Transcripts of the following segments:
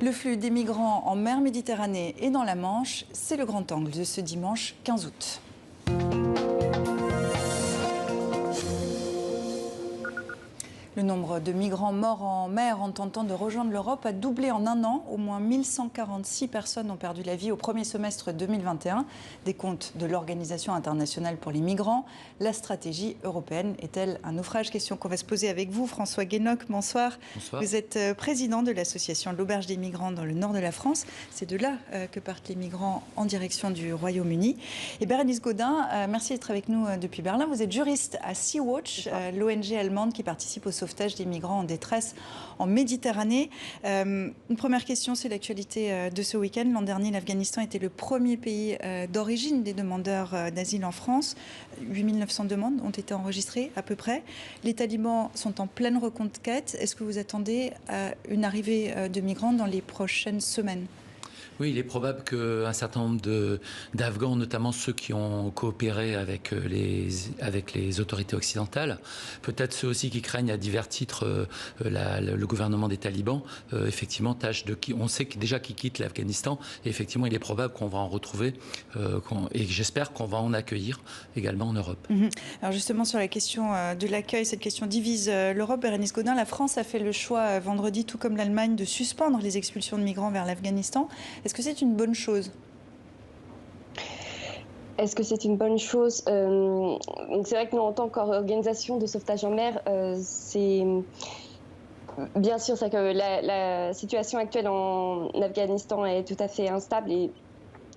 Le flux des migrants en mer Méditerranée et dans la Manche, c'est le grand angle de ce dimanche 15 août. Le nombre de migrants morts en mer en tentant de rejoindre l'Europe a doublé en un an. Au moins 1146 personnes ont perdu la vie au premier semestre 2021. Des comptes de l'Organisation internationale pour les migrants. La stratégie européenne est-elle un naufrage? Question qu'on va se poser avec vous. François Guénoc, bonsoir. Bonsoir. Vous êtes président de l'association L'Auberge des migrants dans le nord de la France. C'est de là que partent les migrants en direction du Royaume-Uni. Et Bérénice Gaudin, merci d'être avec nous depuis Berlin. Vous êtes juriste à Sea-Watch, l'ONG allemande qui participe au sauvetage des migrants en détresse en Méditerranée. Une première question, c'est l'actualité de ce week-end. L'an dernier, l'Afghanistan était le premier pays d'origine des demandeurs d'asile en France. 8900 demandes ont été enregistrées à peu près. Les talibans sont en pleine reconquête. Est-ce que vous attendez une arrivée de migrants dans les prochaines semaines ? Oui, il est probable qu'un certain nombre d'Afghans, notamment ceux qui ont coopéré avec les autorités occidentales, peut-être ceux aussi qui craignent à divers titres le gouvernement des talibans, effectivement, on sait déjà qu'ils quittent l'Afghanistan, et effectivement, il est probable qu'on va en retrouver, et j'espère qu'on va en accueillir également en Europe. Alors justement, sur la question de l'accueil, cette question divise l'Europe. Bérénice Gaudin, la France a fait le choix vendredi, tout comme l'Allemagne, de suspendre les expulsions de migrants vers l'Afghanistan. Est-ce que c'est une bonne chose ? Est-ce que c'est une bonne chose ? Donc c'est vrai que nous, en tant qu'organisation de sauvetage en mer, c'est bien sûr c'est que la situation actuelle en Afghanistan est tout à fait instable et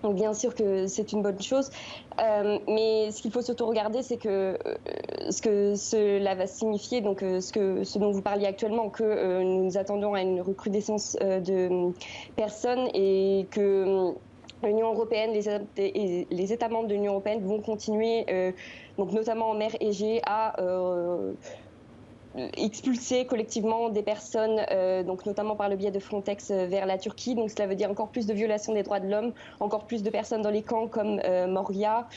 donc bien sûr que c'est une bonne chose. Mais ce qu'il faut surtout regarder, c'est que ce que cela va signifier, donc ce dont vous parliez actuellement, que nous attendons à une recrudescence de personnes et que l'Union européenne, les États membres de l'Union européenne vont continuer, donc notamment en mer Égée, à expulser collectivement des personnes, donc notamment par le biais de Frontex, vers la Turquie. Donc cela veut dire encore plus de violations des droits de l'homme, encore plus de personnes dans les camps comme Moria,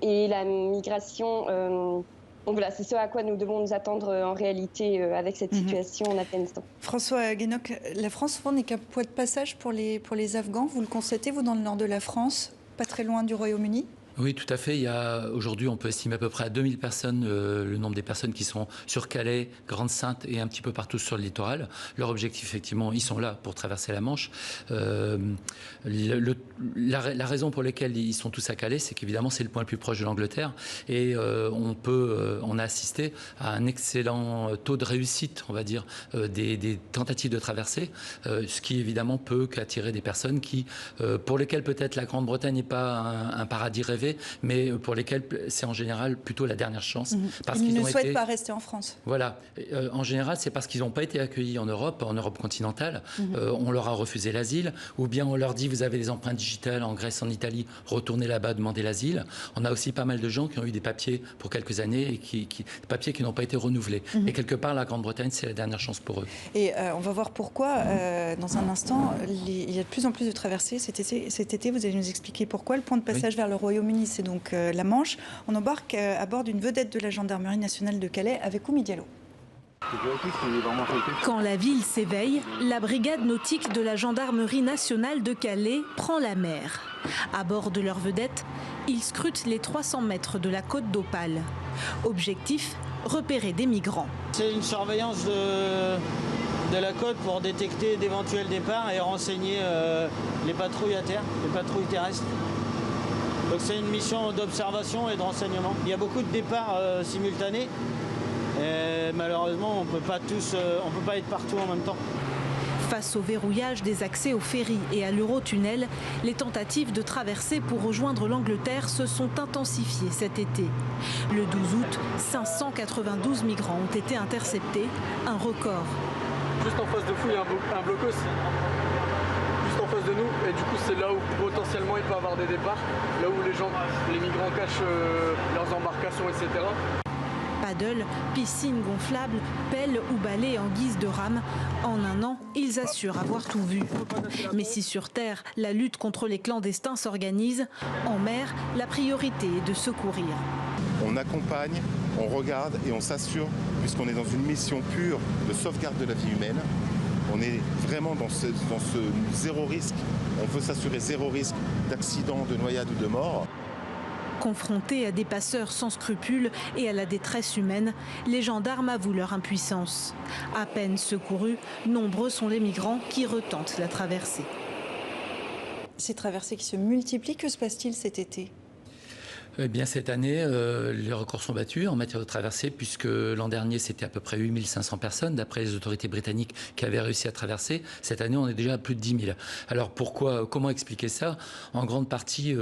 et la migration. Donc voilà, c'est ce à quoi nous devons nous attendre en réalité avec cette situation en Afghanistan. François Guénoc, la France n'est qu'un point de passage pour les Afghans. Vous le constatez, vous, dans le nord de la France, pas très loin du Royaume-Uni ? Oui, tout à fait. Aujourd'hui, on peut estimer à peu près à 2000 personnes le nombre des personnes qui sont sur Calais, Grande-Synthe et un petit peu partout sur le littoral. Leur objectif, effectivement, ils sont là pour traverser la Manche. La raison pour laquelle ils sont tous à Calais, c'est qu'évidemment, c'est le point le plus proche de l'Angleterre. Et on a assisté à un excellent taux de réussite, on va dire, des tentatives de traversée, ce qui, évidemment, peut qu'attirer des personnes pour lesquelles peut-être la Grande-Bretagne n'est pas un paradis rêvé, mais pour lesquels c'est en général plutôt la dernière chance. Parce qu'ils ne souhaitent pas rester en France. Voilà. En général, c'est parce qu'ils n'ont pas été accueillis en Europe continentale. On leur a refusé l'asile, ou bien on leur dit vous avez des empreintes digitales en Grèce, en Italie, retournez là-bas, demandez l'asile. On a aussi pas mal de gens qui ont eu des papiers pour quelques années et des papiers qui n'ont pas été renouvelés. Et quelque part, la Grande-Bretagne, c'est la dernière chance pour eux. Et on va voir pourquoi, dans un instant, il y a de plus en plus de traversées cet été. Vous allez nous expliquer pourquoi. Le point de passage vers le Royaume-Uni, c'est donc la Manche. On embarque à bord d'une vedette de la gendarmerie nationale de Calais avec Oumi Diallo. Quand la ville s'éveille, la brigade nautique de la gendarmerie nationale de Calais prend la mer. À bord de leur vedette, ils scrutent les 300 mètres de la côte d'Opale. Objectif, repérer des migrants. C'est une surveillance de la côte pour détecter d'éventuels départs et renseigner les patrouilles à terre, les patrouilles terrestres. Donc c'est une mission d'observation et de renseignement. Il y a beaucoup de départs simultanés et malheureusement on peut pas être partout en même temps. Face au verrouillage des accès aux ferries et à l'Eurotunnel, les tentatives de traversée pour rejoindre l'Angleterre se sont intensifiées cet été. Le 12 août, 592 migrants ont été interceptés, un record. Juste en face de vous, il y a un blocos. En face de nous, et du coup c'est là où potentiellement il peut y avoir des départs, là où les migrants cachent leurs embarcations, etc. Paddle, piscine gonflable, pelle ou balai en guise de rame. En un an, ils assurent avoir tout vu. Mais si sur terre, la lutte contre les clandestins s'organise, en mer, la priorité est de secourir. On accompagne, on regarde et on s'assure, puisqu'on est dans une mission pure de sauvegarde de la vie humaine, On est vraiment dans ce zéro risque. On veut s'assurer zéro risque d'accident, de noyade ou de mort. Confrontés à des passeurs sans scrupules et à la détresse humaine, les gendarmes avouent leur impuissance. À peine secourus, nombreux sont les migrants qui retentent la traversée. Ces traversées qui se multiplient, que se passe-t-il cet été ? Eh bien, cette année, les records sont battus en matière de traversée, puisque l'an dernier, c'était à peu près 8500 personnes, d'après les autorités britanniques, qui avaient réussi à traverser. Cette année, on est déjà à plus de 10 000. Alors, comment expliquer ça ? En grande partie,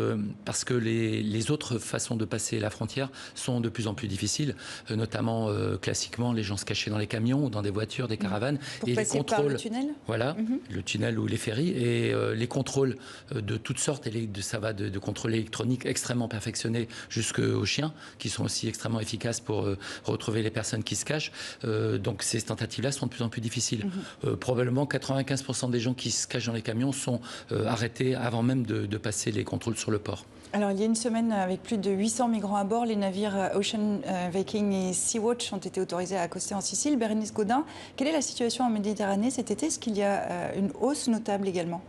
parce que les autres façons de passer la frontière sont de plus en plus difficiles, notamment, classiquement, les gens se cachaient dans les camions ou dans des voitures, des caravanes. Pour et passer les contrôles, par le tunnel ? Voilà, le tunnel ou les ferries. Et les contrôles de toutes sortes, ça va de contrôles électroniques extrêmement perfectionnés jusqu'aux chiens, qui sont aussi extrêmement efficaces pour retrouver les personnes qui se cachent. Donc ces tentatives-là sont de plus en plus difficiles. Probablement 95% des gens qui se cachent dans les camions sont arrêtés avant même de passer les contrôles sur le port. Alors, il y a une semaine, avec plus de 800 migrants à bord, les navires Ocean Viking et Sea-Watch ont été autorisés à accoster en Sicile. Bérénice Gaudin, quelle est la situation en Méditerranée cet été ? Est-ce qu'il y a une hausse notable également ?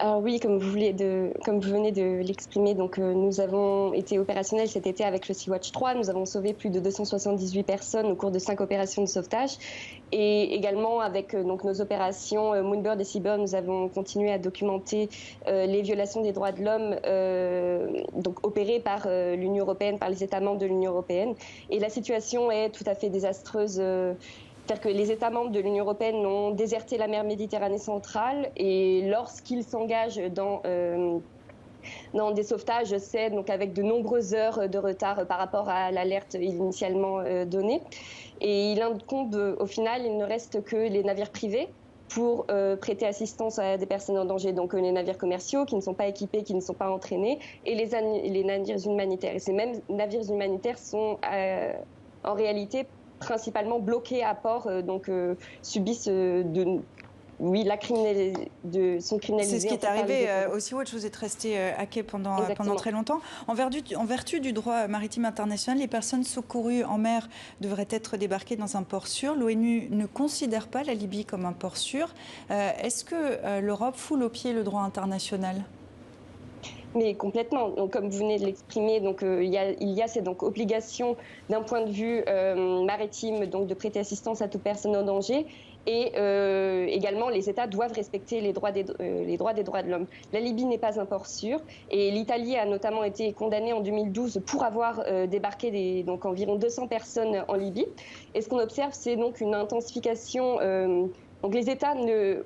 Alors oui, comme vous venez de l'exprimer, donc nous avons été opérationnels cet été avec le Sea-Watch 3. Nous avons sauvé plus de 278 personnes au cours de 5 opérations de sauvetage. Et également avec donc, nos opérations Moonbird et Seabird, nous avons continué à documenter les violations des droits de l'homme donc opérées par l'Union européenne, par les États membres de l'Union européenne. Et la situation est tout à fait désastreuse. C'est-à-dire que les États membres de l'Union européenne ont déserté la mer Méditerranée centrale et lorsqu'ils s'engagent dans des sauvetages, c'est donc avec de nombreuses heures de retard par rapport à l'alerte initialement donnée. Et il incombe, au final, il ne reste que les navires privés pour prêter assistance à des personnes en danger. Donc les navires commerciaux qui ne sont pas équipés, qui ne sont pas entraînés, et les navires humanitaires. Et ces mêmes navires humanitaires sont en réalité principalement bloqués à port, donc subissent sont criminalisés. C'est ce qui est arrivé au Sea-Watch. Vous êtes resté à quai pendant très longtemps. En vertu du droit maritime international, les personnes secourues en mer devraient être débarquées dans un port sûr. L'ONU ne considère pas la Libye comme un port sûr. Est-ce que l'Europe foule aux pieds le droit international ? Mais complètement. Donc, comme vous venez de l'exprimer, donc il y a cette donc obligation d'un point de vue maritime, donc de prêter assistance à toute personne en danger. Et également, les États doivent respecter les droits des droits de l'homme. La Libye n'est pas un port sûr. Et l'Italie a notamment été condamnée en 2012 pour avoir débarqué donc environ 200 personnes en Libye. Et ce qu'on observe, c'est donc une intensification. Donc les États,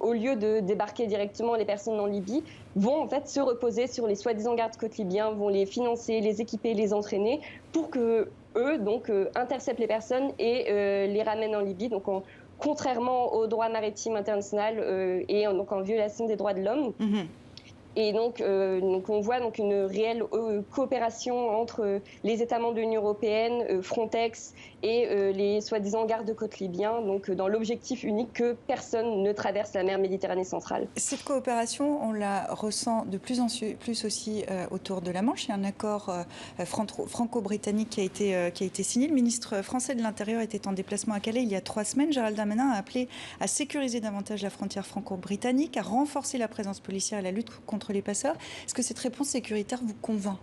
au lieu de débarquer directement les personnes en Libye, vont en fait se reposer sur les soi-disant gardes-côtes libyens, vont les financer, les équiper, les entraîner pour que eux donc interceptent les personnes et les ramènent en Libye. Donc contrairement au droit maritime international et donc en violation des droits de l'homme. Et donc on voit donc une réelle coopération entre les États membres de l'Union européenne, Frontex et les soi-disant gardes-côtes libyens, donc dans l'objectif unique que personne ne traverse la mer Méditerranée centrale. Cette coopération, on la ressent de plus en plus aussi autour de la Manche. Il y a un accord franco-britannique qui a été signé. Le ministre français de l'Intérieur était en déplacement à Calais il y a 3 semaines. Gérald Darmanin a appelé à sécuriser davantage la frontière franco-britannique, à renforcer la présence policière et la lutte contre les passeurs. Est-ce que cette réponse sécuritaire vous convainc ?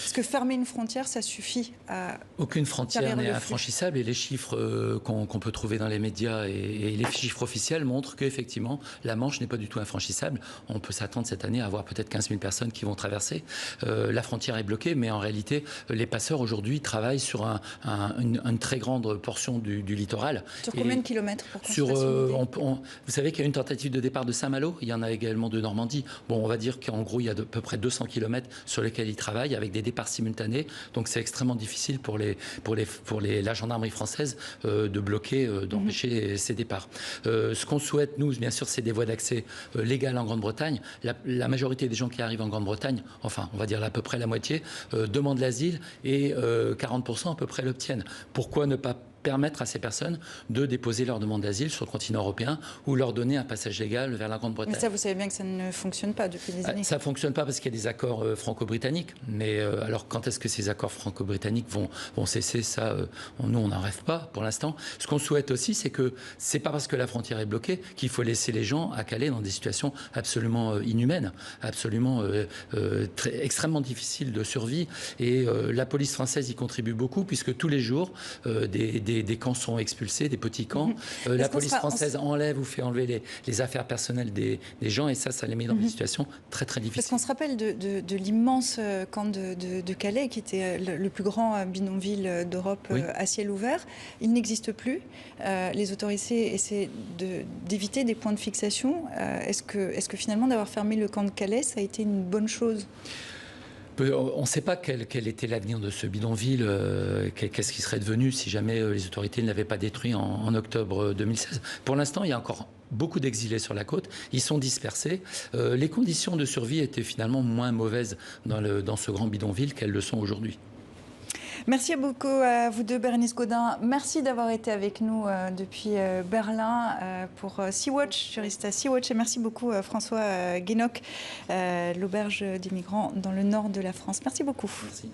Est-ce que fermer une frontière, ça suffit à... Aucune frontière n'est infranchissable et les chiffres qu'on peut trouver dans les médias et les chiffres officiels montrent qu'effectivement, la Manche n'est pas du tout infranchissable. On peut s'attendre cette année à avoir peut-être 15 000 personnes qui vont traverser. La frontière est bloquée, mais en réalité, les passeurs aujourd'hui travaillent sur une très grande portion du littoral. Sur combien de kilomètres vous savez qu'il y a une tentative de départ de Saint-Malo, il y en a également de Normandie. Bon, on va dire qu'en gros, il y a à peu près 200 kilomètres sur lesquels ils travaillent avec des départs simultanés. Donc c'est extrêmement difficile pour la gendarmerie française de bloquer, d'empêcher ces départs. Ce qu'on souhaite, nous, bien sûr, c'est des voies d'accès légales en Grande-Bretagne. La majorité des gens qui arrivent en Grande-Bretagne, enfin, on va dire à peu près la moitié, demandent l'asile et 40% à peu près l'obtiennent. Pourquoi ne pas permettre à ces personnes de déposer leur demande d'asile sur le continent européen ou leur donner un passage légal vers la Grande-Bretagne. Mais ça, vous savez bien que ça ne fonctionne pas depuis des années. Ça ne fonctionne pas parce qu'il y a des accords franco-britanniques. Mais alors, quand est-ce que ces accords franco-britanniques vont cesser? Ça, nous, on n'en rêve pas pour l'instant. Ce qu'on souhaite aussi, c'est que c'est pas parce que la frontière est bloquée qu'il faut laisser les gens à Calais dans des situations absolument inhumaines, absolument extrêmement difficiles de survie. Et la police française y contribue beaucoup, puisque tous les jours, des camps sont expulsés, des petits camps. La police française enlève ou fait enlever les affaires personnelles des gens, et ça les met dans des situations très très difficiles. Parce qu'on se rappelle de l'immense camp de Calais, qui était le plus grand bidonville d'Europe à ciel ouvert. Il n'existe plus. Les autorités essaient d'éviter des points de fixation. Est-ce que finalement d'avoir fermé le camp de Calais, ça a été une bonne chose ? On ne sait pas quel était l'avenir de ce bidonville, qu'est-ce qui serait devenu si jamais les autorités ne l'avaient pas détruit en octobre 2016. Pour l'instant, il y a encore beaucoup d'exilés sur la côte, ils sont dispersés. Les conditions de survie étaient finalement moins mauvaises dans ce grand bidonville qu'elles le sont aujourd'hui. Merci beaucoup à vous deux, Bérénice Gaudin. Merci d'avoir été avec nous depuis Berlin pour Sea-Watch, juriste à Sea-Watch. Et merci beaucoup François Guénoc, l'auberge des migrants dans le nord de la France. Merci beaucoup. Merci.